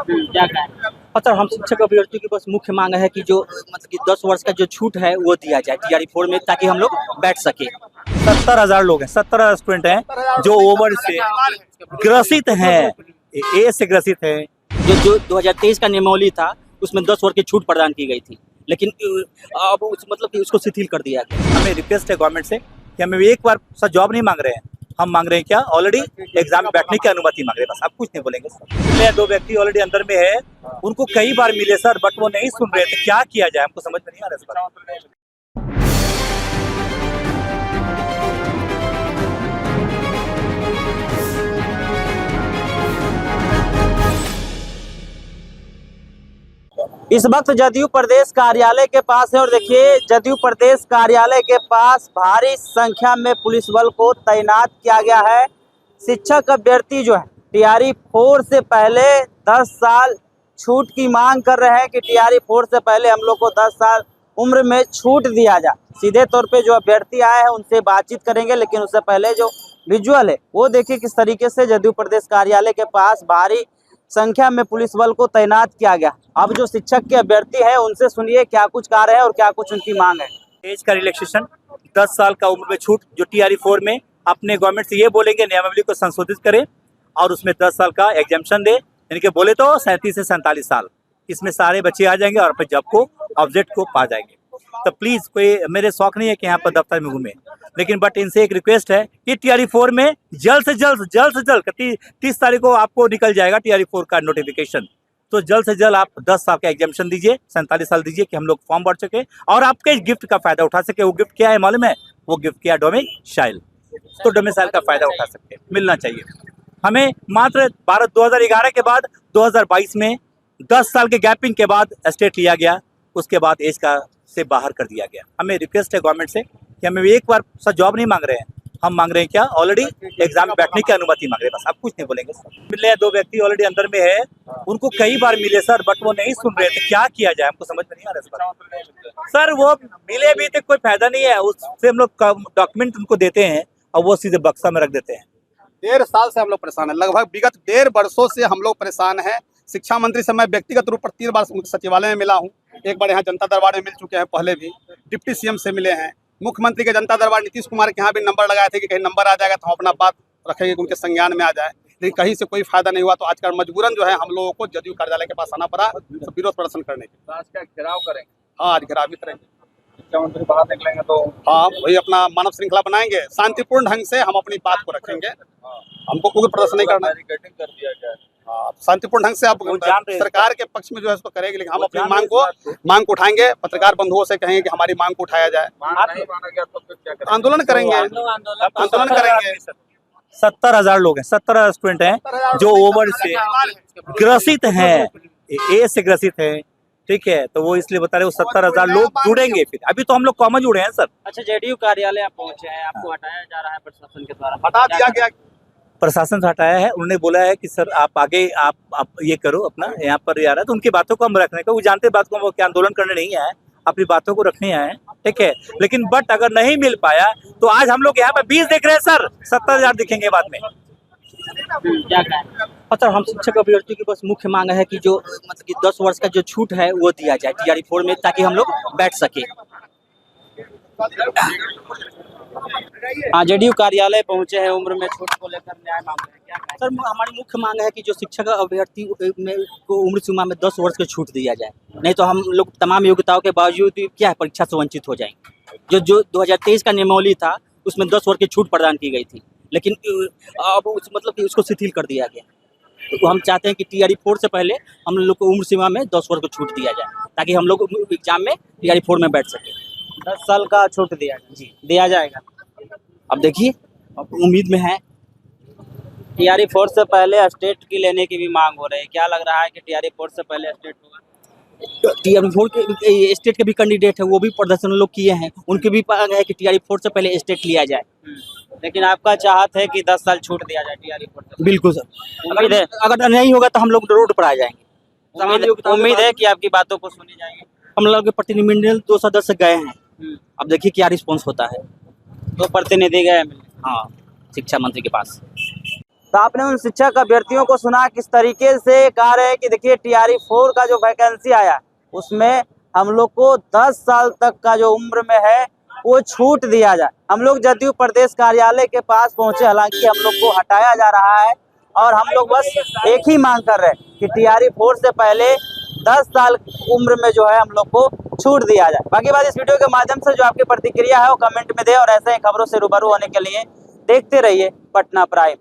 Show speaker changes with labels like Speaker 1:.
Speaker 1: क्या कहें? सर हम शिक्षक अभ्यर्थियों की बस मुख्य मांग है कि जो मतलब कि 10 वर्ष का जो छूट है वो दिया जाए टीआरई 4 में, ताकि हम लोग बैठ सके।
Speaker 2: 70,000 लोग हैं, 70 स्टूडेंट हैं जो ओवर से ग्रसित हैं, एज से ग्रसित हैं।
Speaker 1: जो 2023 का नियमावली था उसमें 10 वर्ष की छूट प्रदान की गई थी, लेकिन अब उस मतलब कि उसको शिथिल कर दिया गया।
Speaker 2: हमें रिक्वेस्ट है गवर्नमेंट से कि हमें एक बार सर जॉब नहीं मांग रहे हैं, हम मांग रहे हैं क्या, ऑलरेडी एग्जाम में बैठने की अनुमति मांग रहे हैं, बस आप कुछ नहीं बोलेंगे सर। 2 व्यक्ति ऑलरेडी अंदर में है, उनको कई बार मिले सर, बट वो नहीं सुन रहे थे। क्या किया जाए हमको समझ में नहीं आ रहा सर।
Speaker 1: इस वक्त जदयू प्रदेश कार्यालय के पास है और देखिए जदयू प्रदेश कार्यालय के पास भारी संख्या में पुलिस बल को तैनात किया गया है। शिक्षक अभ्यर्थी जो है टीआरई 4 से पहले 10 साल छूट की मांग कर रहे हैं कि टीआरई 4 से पहले हम लोग को 10 साल उम्र में छूट दिया जाए। सीधे तौर पे जो अभ्यर्थी आए हैं उनसे बातचीत करेंगे, लेकिन उससे पहले जो विजुअल है वो देखिए किस तरीके से जदयू प्रदेश कार्यालय के पास भारी संख्या में पुलिस बल को तैनात किया गया। अब जो शिक्षक के अभ्यर्थी हैं उनसे सुनिए क्या कुछ कह रहे हैं और क्या कुछ उनकी मांग है।
Speaker 2: एज का रिलैक्सेशन, 10 साल का उम्र में छूट जो टीआरई 4 में, अपने गवर्नमेंट से ये बोलेंगे नियमावली को संशोधित करें और उसमें 10 साल का एग्जाम्पशन दे, यानी कि बोले तो 37 से 47 साल, इसमें सारे बच्चे आ जाएंगे और फिर जॉब को ऑब्जेक्ट को पा जाएंगे। तो प्लीज, कोई मेरे शौक नहीं है कि यहाँ पर दफ्तर में घूमे, लेकिन बट इनसे एक रिक्वेस्ट है कि टीआरई 4 में जल्द से जल्द 30 तारीख को आपको निकल जाएगा टीआरई 4 का नोटिफिकेशन, तो जल्द से जल्द आप 10 साल का एग्जाम्पशन दीजिए, 47 साल दीजिए कि हम लोग फॉर्म भर सके और आपके गिफ्ट का फायदा उठा सके। वो गिफ्ट क्या है मालूम है? वो गिफ्ट क्या, डोमिसाइल, तो डोमिसाइल का फायदा उठा सकते, मिलना चाहिए हमें। मात्र 2011 के बाद 2022 में 10 साल के गैपिंग के बाद स्टेट लिया गया, उसके बाद एज का से बाहर कर दिया गया। हमें रिक्वेस्ट है गवर्नमेंट से कि हमें एक बार सर जॉब नहीं मांग रहे हैं, हम मांग रहे हैं क्या, ऑलरेडी एग्जाम में बैठने की अनुमति मांग रहे हैं, बस आप कुछ नहीं बोलेंगे सर। मिले 2 व्यक्ति ऑलरेडी अंदर में है, उनको कई बार मिले सर, बट वो नहीं सुन रहे थे। क्या किया जाए हमको समझ में नहीं आ रहा सर। वो मिले भी थे, कोई फायदा नहीं है, उससे हम लोग डॉक्यूमेंट उनको देते हैं और वो सीधे बक्सा में रख देते हैं।
Speaker 3: 1.5 साल से हम लोग परेशान हैं, लगभग विगत 1.5 वर्षों से हम लोग परेशान हैं। शिक्षा मंत्री से मैं व्यक्तिगत रूप पर 3 बार सचिवालय में मिला हूं, एक बार यहाँ जनता दरबार में मिल चुके हैं, पहले भी डिप्टी सीएम से मिले हैं, मुख्यमंत्री के जनता दरबार नीतीश कुमार के यहाँ भी नंबर लगाए थे कि कहीं नंबर आ जाएगा तो हम अपना बात रखेंगे, उनके संज्ञान में आ जाए, लेकिन कहीं से कोई फायदा नहीं हुआ। तो आजकल मजबूरन जो है हम लोगों को जदयू कार्यालय के पास आना पड़ा विरोध प्रदर्शन करने के।
Speaker 4: तो आज क्या घेराव करेंगे?
Speaker 3: हाँ, आज घेराव भी करेंगे।
Speaker 4: मुख्यमंत्री बाहर निकलेंगे तो
Speaker 3: हाँ, वही अपना मानव श्रृंखला बनाएंगे, शांतिपूर्ण ढंग से हम अपनी बात को रखेंगे, हमको कोई प्रदर्शन नहीं करना।
Speaker 4: बैरिकेडिंग कर दिया गया है।
Speaker 3: शांतिपूर्ण ढंग से आप सरकार के पक्ष में जो है उसको करेंगे, लेकिन हम अपनी मांग को उठाएंगे। पत्रकार बंधुओं से कहेंगे कि हमारी मांग को उठाया जाए,
Speaker 4: नहीं माना गया तो फिर क्या करेंगे?
Speaker 3: आंदोलन करेंगे, आंदोलन करेंगे।
Speaker 2: 70,000 लोग हैं, 70 स्टूडेंट हैं जो ओवर से ग्रसित हैं, एज से ग्रसित हैं, ठीक है, तो वो इसलिए बता रहे, वो 70,000 लोग जुड़ेंगे। फिर अभी तो हम लोग कॉमन जुड़े हैं सर।
Speaker 1: अच्छा, जेडीयू कार्यालय आप पहुंचे हैं, आपको हटाया जा रहा है प्रशासन के द्वारा?
Speaker 3: हटा दिया गया,
Speaker 2: प्रशासन से हटाया है, उन्होंने बोला है कि सर आप आगे आप ये करो अपना, यहाँ पर आ रहा है तो उनकी बातों को हम रखने का, वो जानते बात को, वो क्या आंदोलन करने नहीं आए, अपनी बातों को रखने आए, ठीक है। लेकिन बट अगर नहीं मिल पाया तो आज हम लोग यहाँ पे 20 देख रहे हैं सर, 70,000 दिखेंगे बाद में।
Speaker 1: क्या कहें? सर हम शिक्षक अभ्यर्थियों की बस मुख्य मांग है कि जो मतलब कि 10 वर्ष का जो छूट है वो दिया जाए टीआरई 4 में, ताकि हम लोग बैठ सके। हाँ, जेडीयू कार्यालय पहुंचे हैं, उम्र में छूट को लेकर न्याय मांग रहे हैं। क्या कहें? सर हमारी मुख्य मांग है कि जो शिक्षक अभ्यर्थी में को उम्र सीमा में 10 वर्ष की छूट दिया जाए, नहीं तो हम लोग तमाम योग्यताओं के बावजूद क्या है परीक्षा से वंचित हो जाएंगे। जो 2023 का नियमावली था उसमें 10 वर्ष की छूट प्रदान की गई थी, लेकिन अब उस मतलब कि उसको शिथिल कर दिया गया। तो हम चाहते हैं कि टीआरई 4 से पहले हम लोग को उम्र सीमा में 10 वर्ष को छूट दिया जाए, ताकि हम लोग एग्जाम में टीआरई 4 में बैठ सके। 10 साल का छूट दिया जी दिया जाएगा। अब देखिए, उम्मीद में है। टीआरई 4 से पहले स्टेट की लेने की भी मांग हो रही है, क्या लग रहा है कि टीआरई 4 से पहले स्टेट होगा? टीआरई 4 के स्टेट के भी कैंडिडेट है, वो भी प्रदर्शन लोग किए हैं, उनकी भी मांग है कि टीआरई 4 से पहले स्टेट लिया जाए। लेकिन आपका चाहत है कि 10 साल छूट दिया जाए टीआरई 4 से? बिल्कुल सर, उम्मीद है अगर नहीं होगा तो हम लोग रोड पर आ जाएंगे। उम्मीद है कि आपकी बातों को सुनी जाएगी। हम लोग प्रतिनिधिमंडल 2 सदस्य गए हैं, अब देखिए क्या रिस्पॉन्स होता है। 2 प्रतिनिधि गए मिलने? हाँ, शिक्षा मंत्री के पास। तो आपने उन शिक्षक अभ्यर्थियों को सुना किस तरीके से कह रहे हैं कि देखिए TRE 4 का जो वैकेंसी आया उसमें हम लोग को 10 साल तक का जो उम्र में है वो छूट दिया जाए। हम लोग जदयू प्रदेश कार्यालय के पास पहुंचे, हालांकि हम लोग को हटाया जा रहा है और हम लोग बस एक ही मांग कर रहे हैं कि TRE 4 से पहले 10 साल उम्र में जो है हम लोग को छूट दिया जाए। बाकी बात इस वीडियो के माध्यम से जो आपकी प्रतिक्रिया है वो कमेंट में दे और ऐसे ही खबरों से रूबरू होने के लिए देखते रहिए पटना प्राइम।